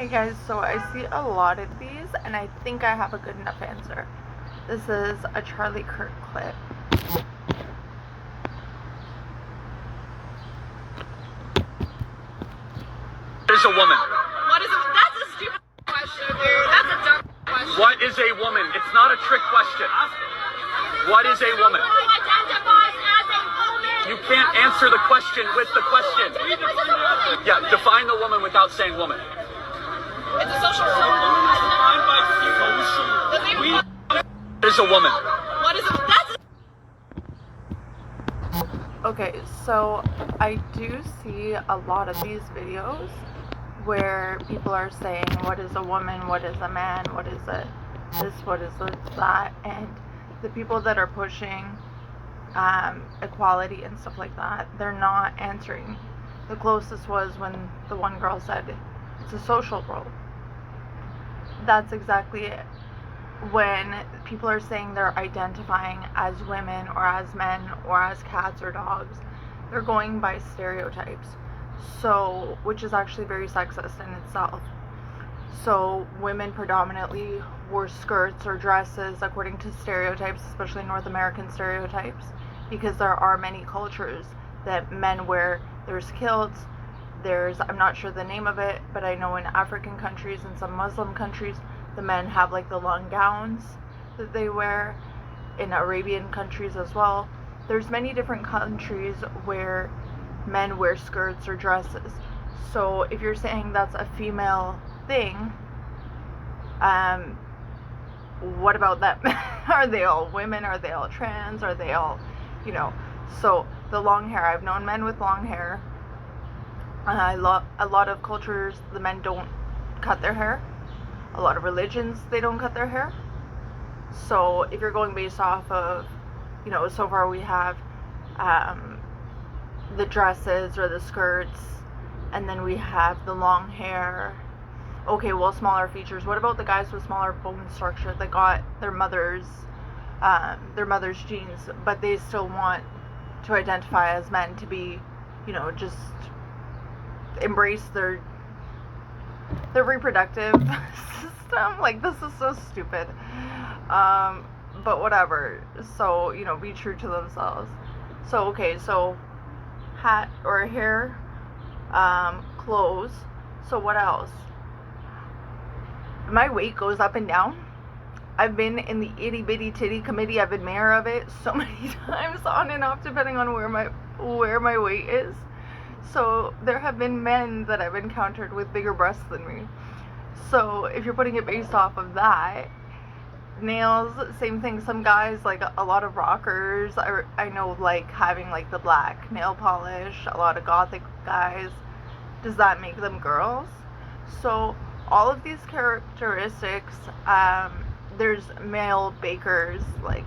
Hey guys, so I see a lot of these and I think I have a good enough answer. This is a Charlie Kirk clip. Is a woman? What is it? That's a stupid question, dude. That's a dumb question. What is a woman? It's not a trick question. What is a woman? Who identifies as a woman? You can't answer the question with the question. Yeah, define the woman without saying woman. It's a social role. Defined by social. What is a woman? What is it? That's Okay, so I do see a lot of these videos where people are saying, what is a woman, what is a man, what is a this, what is that, and the people that are pushing equality and stuff like that, they're not answering. The closest was when the one girl said it's a social role. That's exactly it. When people are saying they're identifying as women or as men or as cats or dogs, they're going by stereotypes. So, which is actually very sexist in itself. So women predominantly wore skirts or dresses according to stereotypes, especially North American stereotypes, because there are many cultures that men wear. There's kilts, I'm not sure the name of it, but I know in African countries and some Muslim countries, the men have like the long gowns that they wear. In Arabian countries as well. There's many different countries where men wear skirts or dresses. So if you're saying that's a female thing, what about them? Are they all women? Are they all trans? Are they all, so the long hair, I've known men with long hair. A lot of cultures, the men don't cut their hair. A lot of religions, they don't cut their hair. So if you're going based off of, so far we have the dresses or the skirts, and then we have the long hair. Okay, well, smaller features. What about the guys with smaller bone structure that got their mother's genes, but they still want to identify as men, to be, just embrace their reproductive system? Like, this is so stupid. But whatever. So, be true to themselves. So, okay, so hat or hair, clothes. So what else? My weight goes up and down. I've been in the itty bitty titty committee. I've been mayor of it so many times, on and off, depending on where my weight is. So there have been men that I've encountered with bigger breasts than me. So if you're putting it based off of that, nails, same thing. Some guys, like a lot of rockers, I know, like having like the black nail polish. A lot of gothic guys. Does that make them girls? So all of these characteristics, there's male bakers like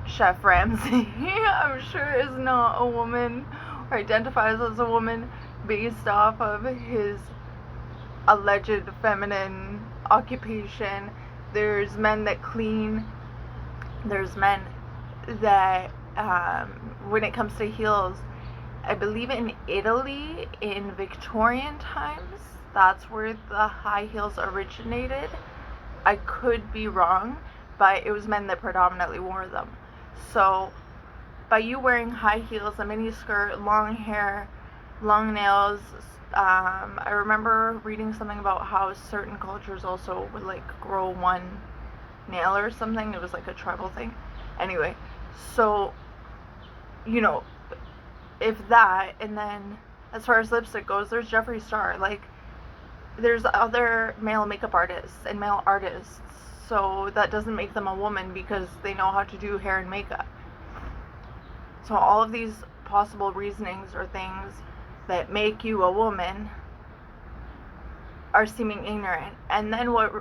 Chef Ramsay, I'm sure is not a woman, or identifies as a woman based off of his alleged feminine occupation. There's men that clean. There's men that, when it comes to heels, I believe in Italy, in Victorian times, that's where the high heels originated. I could be wrong, but it was men that predominantly wore them. So by you wearing high heels, a mini skirt, long hair, long nails, I remember reading something about how certain cultures also would like grow one nail or something. It was like a tribal thing. Anyway, so, if that, and then as far as lipstick goes, there's Jeffree Star. Like, there's other male makeup artists and male artists, so that doesn't make them a woman because they know how to do hair and makeup. So all of these possible reasonings or things that make you a woman are seeming ignorant. And then what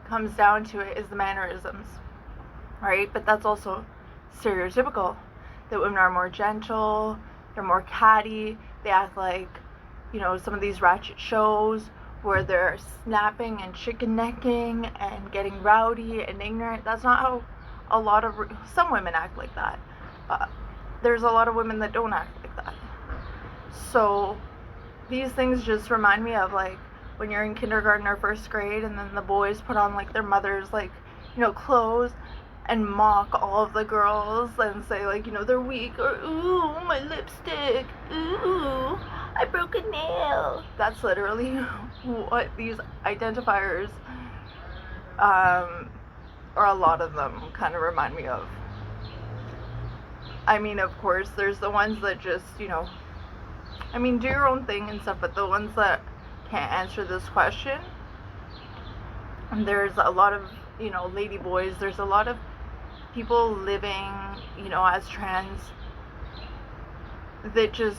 comes down to it is the mannerisms, right? But that's also stereotypical, that women are more gentle, they're more catty, they act like, some of these ratchet shows where they're snapping and chicken necking and getting rowdy and ignorant. That's not how a lot of some women act like that. There's a lot of women that don't act like that. So these things just remind me of, like, when you're in kindergarten or first grade, and then the boys put on like their mother's like, you know, clothes and mock all of the girls and say like, you know, they're weak, or ooh, my lipstick, ooh, I broke a nail. That's literally what these identifiers, or a lot of them, kind of remind me of. I mean, of course, there's the ones that just, you know, I mean, do your own thing and stuff, but the ones that can't answer this question, and there's a lot of, you know, lady boys, there's a lot of people living, you know, as trans that just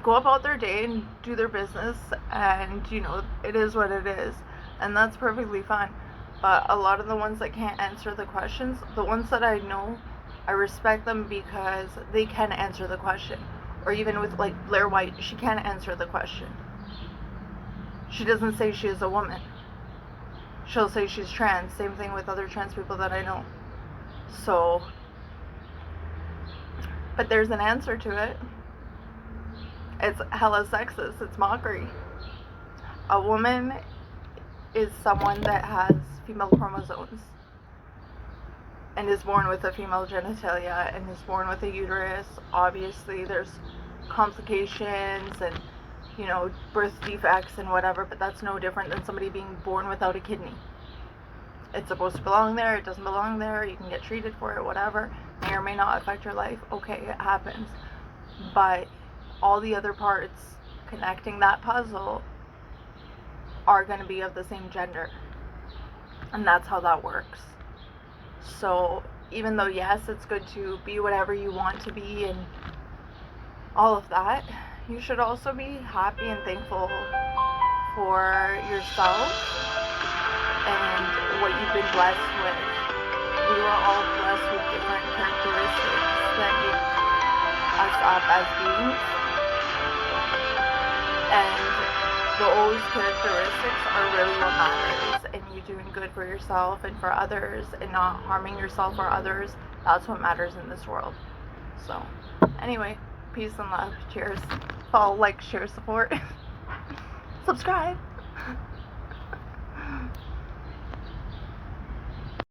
go about their day and do their business, and, you know, it is what it is, and that's perfectly fine. But a lot of the ones that can't answer the questions, the ones that I know, I respect them because they can answer the question. Or even with like Blair White, she can't answer the question. She doesn't say she is a woman. She'll say she's trans. Same thing with other trans people that I know. So, but there's an answer to it. It's hella sexist. It's mockery. A woman is someone that has female chromosomes and is born with a female genitalia and is born with a uterus. Obviously, there's complications and, you know, birth defects and whatever, but that's no different than somebody being born without a kidney. It's supposed to belong there, it doesn't belong there, you can get treated for it, whatever. May or may not affect your life. Okay, it happens. But all the other parts connecting that puzzle are going to be of the same gender. And that's how that works. So even though, yes, it's good to be whatever you want to be and all of that, you should also be happy and thankful for yourself and what you've been blessed with. We were all blessed with different characteristics that make us up as beings. And those characteristics are really what matters, and you doing good for yourself and for others and not harming yourself or others, that's what matters in this world. So anyway, peace and love. Cheers. Follow, like, share, support. Subscribe.